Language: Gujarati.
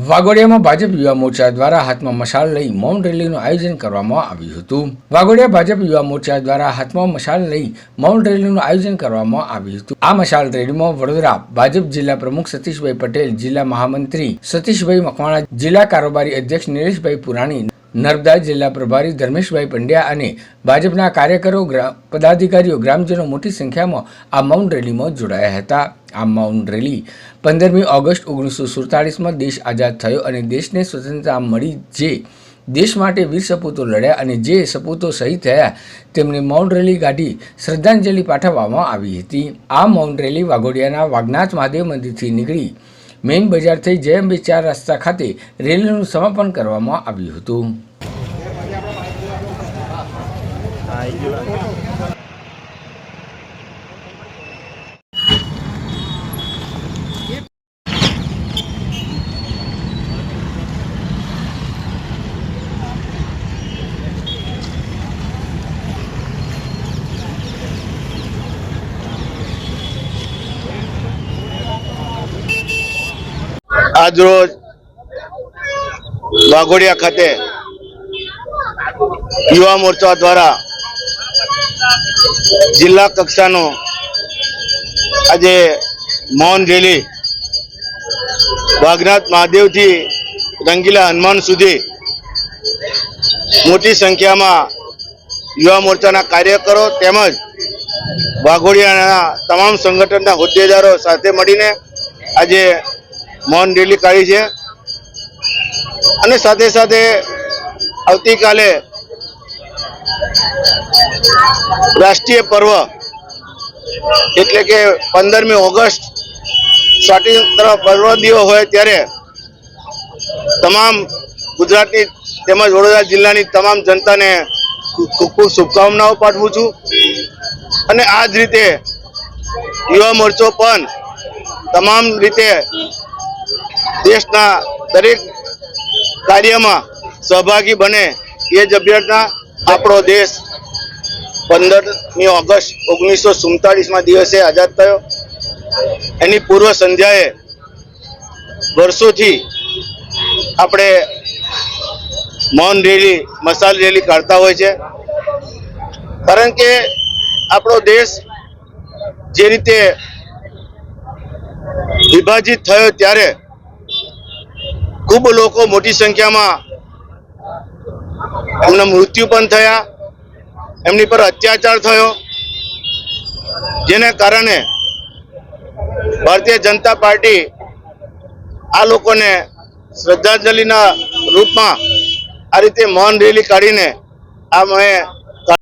વાઘોડિયામાં ભાજપ યુવા મોરચા દ્વારા હાથમાં મશાલ લઈ મૌન રેલીનું આયોજન કરવામાં આવ્યું હતું। વાઘોડિયા ભાજપ યુવા મોરચા દ્વારા હાથમાં મશાલ લઈ મૌન રેલીનું આયોજન કરવામાં આવ્યું હતું। આ મશાલ રેલીમાં વડોદરા ભાજપ જિલ્લા પ્રમુખ સતીશભાઈ પટેલ, જિલ્લા મહામંત્રી સતીશભાઈ મકવાણા, જિલ્લા કારોબારી અધ્યક્ષ નિલેશભાઈ પુરાણી, નર્મદા જિલ્લા પ્રભારી ધર્મેશભાઈ પંડ્યા અને ભાજપના કાર્યકરો, પદાધિકારીઓ, ગ્રામજનો મોટી સંખ્યામાં આ મૌન રેલીમાં જોડાયા હતા। આ મૌન રેલી 15મી ઓગસ્ટ 1947માં દેશ આઝાદ થયો અને દેશને સ્વતંત્રતા મળી, જે દેશ માટે વીર સપૂતો લડ્યા અને જે સપૂતો શહીદ થયા તેમને મૌન રેલી કાઢી શ્રદ્ધાંજલિ પાઠવવામાં આવી હતી। આ મૌન રેલી વાઘોડિયાના વાગનાથ મહાદેવ મંદિરથી નીકળી મેઇન બજાર થઈ જય અંબે 4 રસ્તા ખાતે રેલીનું સમાપન કરવામાં આવ્યું હતું। आज रोज वाघोडिया खाते युवा मोर्चा द्वारा जिला कक्षानो आज मौन रेली वागनाथ महादेव थी रंगीला हनुमान सुधी मोटी संख्या में युवा मोर्चा कार्यकरो तेमज वाघोडिया तमाम संगठन होद्देदारों साथे मळीने आज मौन रेली काढ़ी है અને સાથે સાથે આવતીકાલે રાષ્ટ્રીય પર્વ એટલે કે 15મી ઓગસ્ટ સ્વાતંત્ર્ય પર્વ દિવસ હોય ત્યારે તમામ ગુજરાતની તેમજ વડોદરા જિલ્લાની તમામ જનતાને ખૂબ ખૂબ શુભકામનાઓ પાઠવું છું અને આ જ રીતે યુવા મોરચો પણ તમામ રીતે देशना दरेक कार्य में सहभागी बने ये ज अभ्यर्थना। आपणो देश 15મી ઓગસ્ટ 1947 दिवसे आजाद थयो। एनी पूर्व संध्याए वर्षोथी आपणे मौन रेली, मशाल रेली काढता होय छे, कारण के आपणो देश जे रीते विभाजित थयो त्यारे खूब लोग मोटी संख्या में एमना मृत्यु पण थया, एमनी पर अत्याचार थयो, जेने कारणे भारतीय जनता पार्टी आ लोकोने श्रद्धांजलिना रूप में आ रीते मौन रेली काढ़ीने आ